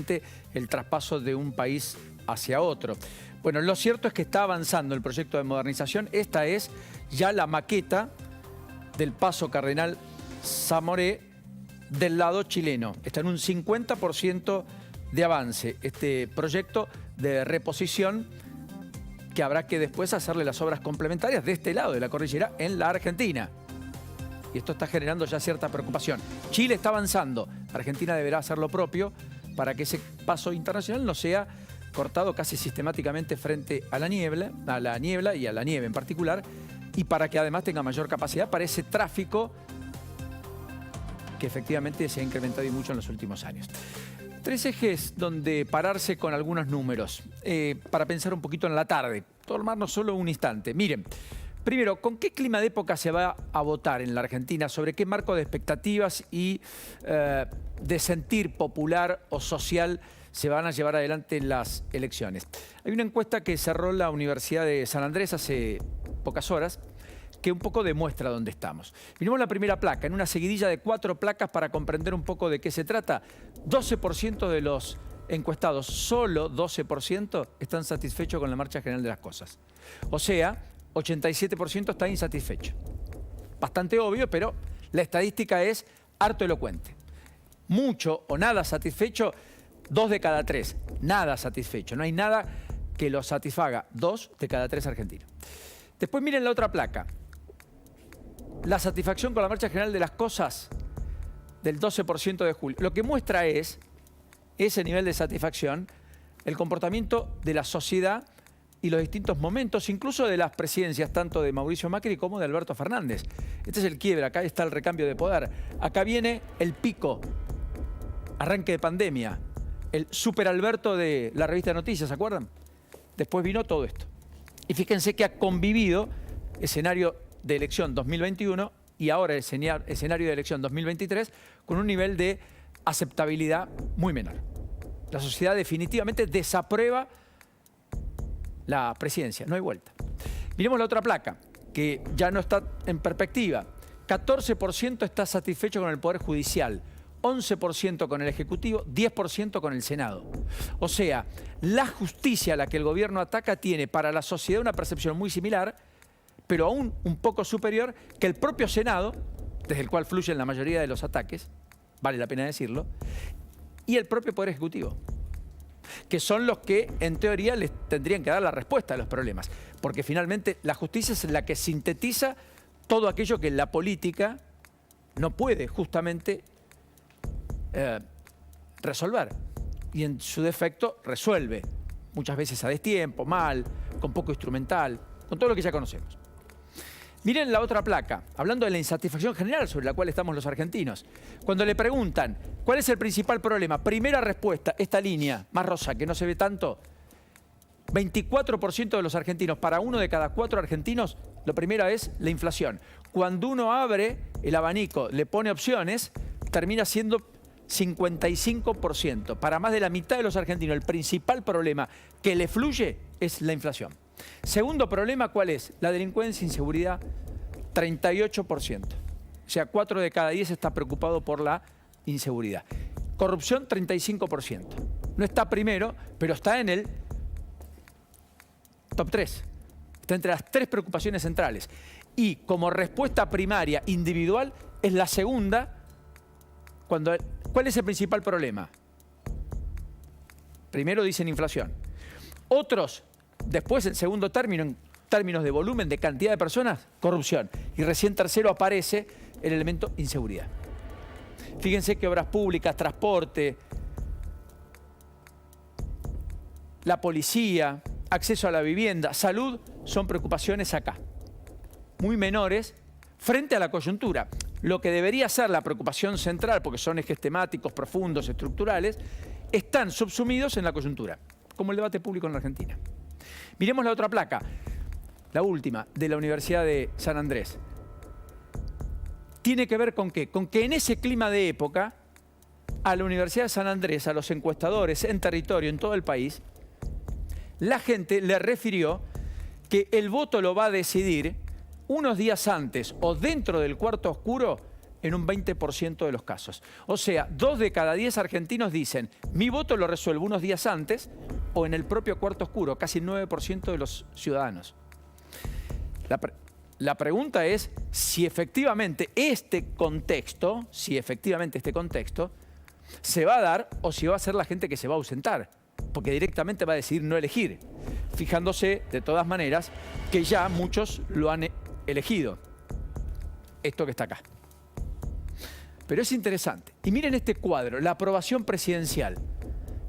justamente el traspaso de un país hacia otro. Bueno, lo cierto es que está avanzando el proyecto de modernización. Esta es ya la maqueta del Paso Cardenal Zamoré del lado chileno. Está en un 50% de avance este proyecto de reposición, que habrá que después hacerle las obras complementarias de este lado de la cordillera en la Argentina. Y esto está generando ya cierta preocupación. Chile está avanzando, Argentina deberá hacer lo propio para que ese paso internacional no sea cortado casi sistemáticamente frente a la niebla y a la nieve en particular, y para que además tenga mayor capacidad para ese tráfico que efectivamente se ha incrementado y mucho en los últimos años. Tres ejes donde pararse con algunos números para pensar un poquito en la tarde, tomarnos solo un instante. Miren, primero, ¿con qué clima de época se va a votar en la Argentina? ¿Sobre qué marco de expectativas y de sentir popular o social se van a llevar adelante las elecciones? Hay una encuesta que cerró la Universidad de San Andrés hace pocas horas, que un poco demuestra dónde estamos. Miremos la primera placa, en una seguidilla de 4 placas para comprender un poco de qué se trata. 12% de los encuestados, solo 12%, están satisfechos con la marcha general de las cosas. O sea, 87% está insatisfecho. Bastante obvio, pero la estadística es harto elocuente. Mucho o nada satisfecho, 2 de cada 3. Nada satisfecho. No hay nada que lo satisfaga. 2 de cada 3 argentinos. Después miren la otra placa. La satisfacción con la marcha general de las cosas del 12% de julio. Lo que muestra es ese nivel de satisfacción, el comportamiento de la sociedad y los distintos momentos, incluso de las presidencias, tanto de Mauricio Macri como de Alberto Fernández. Este es el quiebre, acá está el recambio de poder. Acá viene el pico, arranque de pandemia, el super Alberto de la revista Noticias, ¿se acuerdan? Después vino todo esto. Y fíjense que ha convivido escenario de elección 2021 y ahora el escenario de elección 2023 con un nivel de aceptabilidad muy menor. La sociedad definitivamente desaprueba la presidencia, no hay vuelta. Miremos la otra placa, que ya no está en perspectiva. 14% está satisfecho con el Poder Judicial, 11% con el Ejecutivo, 10% con el Senado. O sea, la justicia a la que el gobierno ataca tiene para la sociedad una percepción muy similar, pero aún un poco superior que el propio Senado, desde el cual fluyen la mayoría de los ataques, vale la pena decirlo, y el propio Poder Ejecutivo, que son los que en teoría les tendrían que dar la respuesta a los problemas, porque finalmente la justicia es la que sintetiza todo aquello que la política no puede justamente resolver, y en su defecto resuelve, muchas veces a destiempo, mal, con poco instrumental, con todo lo que ya conocemos. Miren la otra placa, hablando de la insatisfacción general sobre la cual estamos los argentinos. Cuando le preguntan, ¿cuál es el principal problema? Primera respuesta, esta línea más rosa, que no se ve tanto. 24% de los argentinos, para 1 de cada 4 argentinos, lo primero es la inflación. Cuando uno abre el abanico, le pone opciones, termina siendo 55%. Para más de la mitad de los argentinos, el principal problema que le fluye es la inflación. Segundo problema, ¿cuál es? La delincuencia e inseguridad, 38%. O sea, 4 de cada 10 está preocupado por la inseguridad. Corrupción, 35%. No está primero, pero está en el top 3. Está entre las 3 preocupaciones centrales. Y como respuesta primaria individual, es la segunda. ¿Cuál es el principal problema? Primero dicen inflación. Otros, después en segundo término, en términos de volumen, de cantidad de personas, corrupción. Y recién tercero aparece el elemento inseguridad. Fíjense que obras públicas, transporte, la policía, acceso a la vivienda, salud, son preocupaciones acá, muy menores frente a la coyuntura. Lo que debería ser la preocupación central, porque son ejes temáticos profundos, estructurales, están subsumidos en la coyuntura, como el debate público en la Argentina. Miremos la otra placa, la última, de la Universidad de San Andrés. ¿Tiene que ver con qué? Con que en ese clima de época, a la Universidad de San Andrés, a los encuestadores en territorio, en todo el país, la gente le refirió que el voto lo va a decidir unos días antes o dentro del cuarto oscuro en un 20% de los casos. O sea, 2 de cada 10 argentinos dicen, mi voto lo resuelvo unos días antes o en el propio cuarto oscuro, casi el 9% de los ciudadanos. La pregunta es si efectivamente este contexto se va a dar o si va a ser la gente que se va a ausentar, porque directamente va a decidir no elegir, fijándose de todas maneras que ya muchos lo han elegido. Esto que está acá. Pero es interesante. Y miren este cuadro, la aprobación presidencial,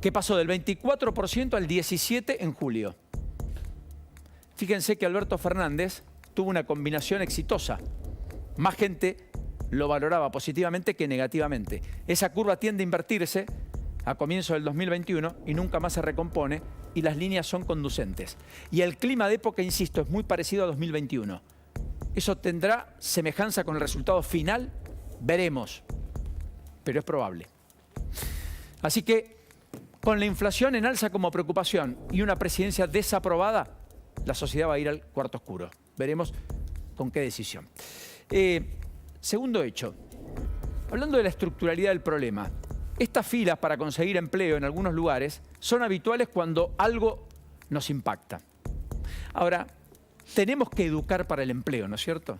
que pasó del 24% al 17% en julio. Fíjense que Alberto Fernández tuvo una combinación exitosa. Más gente lo valoraba positivamente que negativamente. Esa curva tiende a invertirse a comienzo del 2021 y nunca más se recompone y las líneas son conducentes. Y el clima de época, insisto, es muy parecido a 2021. ¿Eso tendrá semejanza con el resultado final? Veremos, pero es probable. Así que, con la inflación en alza como preocupación y una presidencia desaprobada, la sociedad va a ir al cuarto oscuro. Veremos con qué decisión. Segundo hecho, hablando de la estructuralidad del problema, estas filas para conseguir empleo en algunos lugares son habituales cuando algo nos impacta. Ahora, tenemos que educar para el empleo, ¿no es cierto?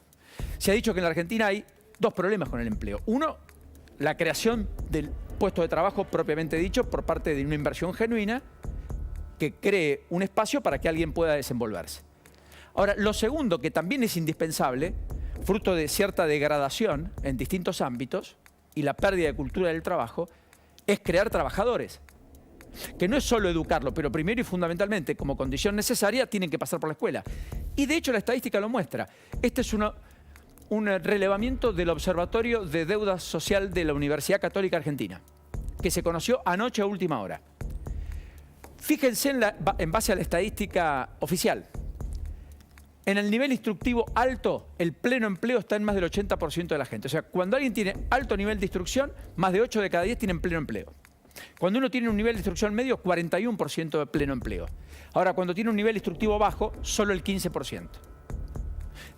Se ha dicho que en la Argentina hay 2 problemas con el empleo. Uno, la creación del puesto de trabajo propiamente dicho por parte de una inversión genuina que cree un espacio para que alguien pueda desenvolverse. Ahora, lo segundo, que también es indispensable, fruto de cierta degradación en distintos ámbitos y la pérdida de cultura del trabajo, es crear trabajadores. Que no es solo educarlo, pero primero y fundamentalmente, como condición necesaria, tienen que pasar por la escuela. Y de hecho la estadística lo muestra. Este es un relevamiento del Observatorio de Deuda Social de la Universidad Católica Argentina, que se conoció anoche a última hora. Fíjense en base a la estadística oficial. En el nivel instructivo alto, el pleno empleo está en más del 80% de la gente. O sea, cuando alguien tiene alto nivel de instrucción, más de 8 de cada 10 tienen pleno empleo. Cuando uno tiene un nivel de instrucción medio, 41% de pleno empleo. Ahora, cuando tiene un nivel instructivo bajo, solo el 15%.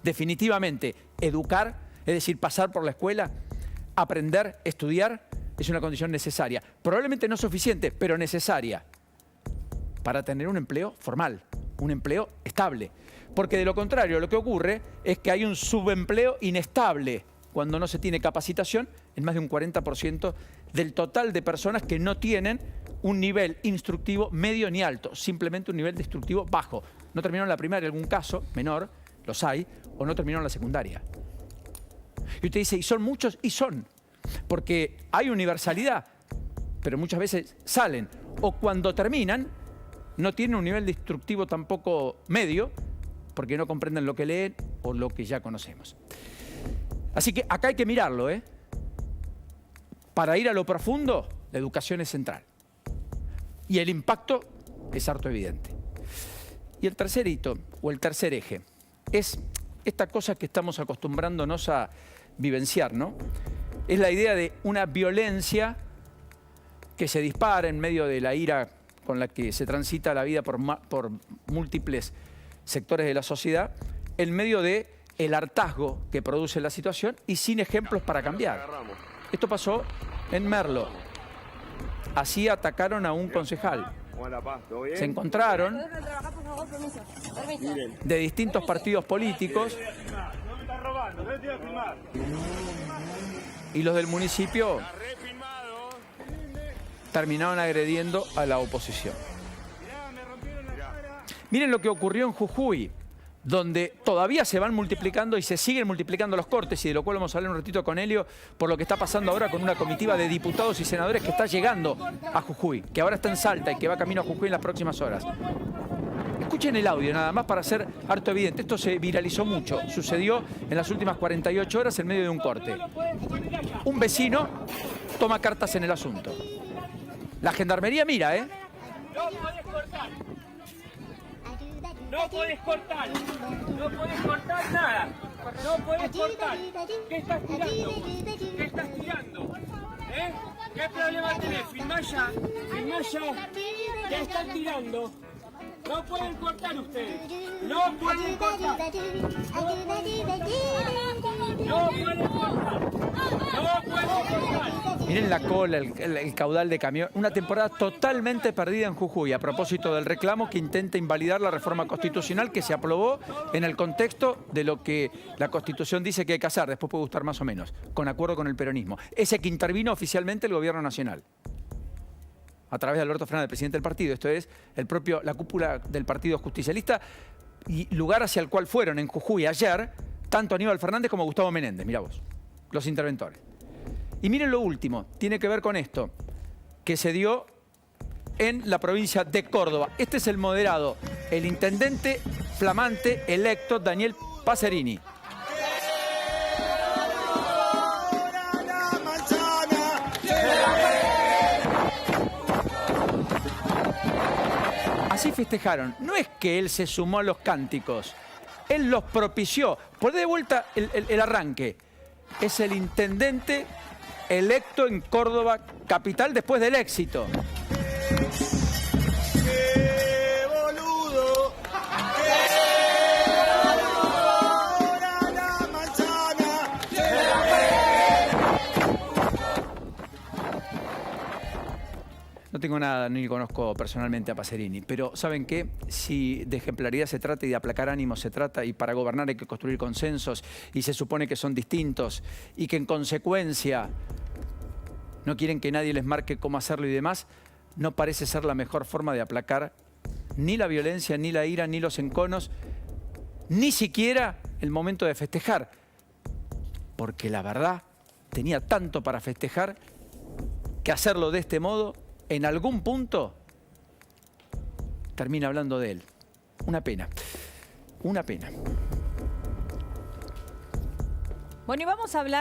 Definitivamente, educar, es decir, pasar por la escuela, aprender, estudiar, es una condición necesaria. Probablemente no suficiente, pero necesaria para tener un empleo formal, un empleo estable. Porque de lo contrario, lo que ocurre es que hay un subempleo inestable cuando no se tiene capacitación en más de un 40% del total de personas que no tienen un nivel instructivo medio ni alto, simplemente un nivel de instructivo bajo. No terminaron la primaria, en algún caso menor, los hay, o no terminaron la secundaria. Y usted dice, ¿y son muchos? Y son, porque hay universalidad, pero muchas veces salen, o cuando terminan, no tienen un nivel de instructivo tampoco medio, porque no comprenden lo que leen o lo que ya conocemos. Así que acá hay que mirarlo, ¿eh? Para ir a lo profundo, la educación es central. Y el impacto es harto evidente. Y el tercer hito, o el tercer eje, es esta cosa que estamos acostumbrándonos a vivenciar, ¿no? Es la idea de una violencia que se dispara en medio de la ira con la que se transita la vida por múltiples sectores de la sociedad, en medio de el hartazgo que produce la situación y sin ejemplos para cambiar. Esto pasó en Merlo. Así atacaron a un concejal. Se encontraron de distintos partidos políticos y los del municipio terminaron agrediendo a la oposición. Miren lo que ocurrió en Jujuy, donde todavía se van multiplicando y se siguen multiplicando los cortes, y de lo cual vamos a hablar un ratito con Helio, por lo que está pasando ahora con una comitiva de diputados y senadores que está llegando a Jujuy, que ahora está en Salta y que va camino a Jujuy en las próximas horas. Escuchen el audio nada más para ser harto evidente. Esto se viralizó mucho, sucedió en las últimas 48 horas en medio de un corte. Un vecino toma cartas en el asunto. La gendarmería mira, ¿eh? No podés cortar. No podés cortar. No podés cortar nada. No podés cortar. ¿Qué estás tirando? ¿Qué estás tirando? ¿Eh? ¿Qué problema tenés? Filmá ya. Filmá ya. ¿Qué estás tirando? No pueden cortar ustedes. No pueden cortar. No pueden cortar. No pueden cortar. Miren la cola, el caudal de camión. Una temporada totalmente perdida en Jujuy a propósito del reclamo que intenta invalidar la reforma constitucional que se aprobó en el contexto de lo que la Constitución dice que hay que hacer. Después puede gustar más o menos, con acuerdo con el peronismo. Ese que intervino oficialmente el gobierno nacional, a través de Alberto Fernández, presidente del partido. Esto es la cúpula del Partido Justicialista, y lugar hacia el cual fueron en Jujuy ayer tanto Aníbal Fernández como Gustavo Menéndez. Mirá vos, los interventores. Y miren lo último, tiene que ver con esto, que se dio en la provincia de Córdoba. Este es el moderado, el intendente flamante electo Daniel Pacerini. Así festejaron. No es que él se sumó a los cánticos, él los propició. Poné de vuelta el arranque. Es el intendente electo en Córdoba capital después del éxito. ¡Qué boludo! La manzana! No tengo nada, ni conozco personalmente a Pacerini, pero ¿saben qué? Si de ejemplaridad se trata y de aplacar ánimos se trata, y para gobernar hay que construir consensos, y se supone que son distintos, y que en consecuencia no quieren que nadie les marque cómo hacerlo y demás, no parece ser la mejor forma de aplacar ni la violencia, ni la ira, ni los enconos, ni siquiera el momento de festejar. Porque la verdad, tenía tanto para festejar que hacerlo de este modo, en algún punto, termina hablando de él. Una pena. Una pena. Bueno, y vamos a hablar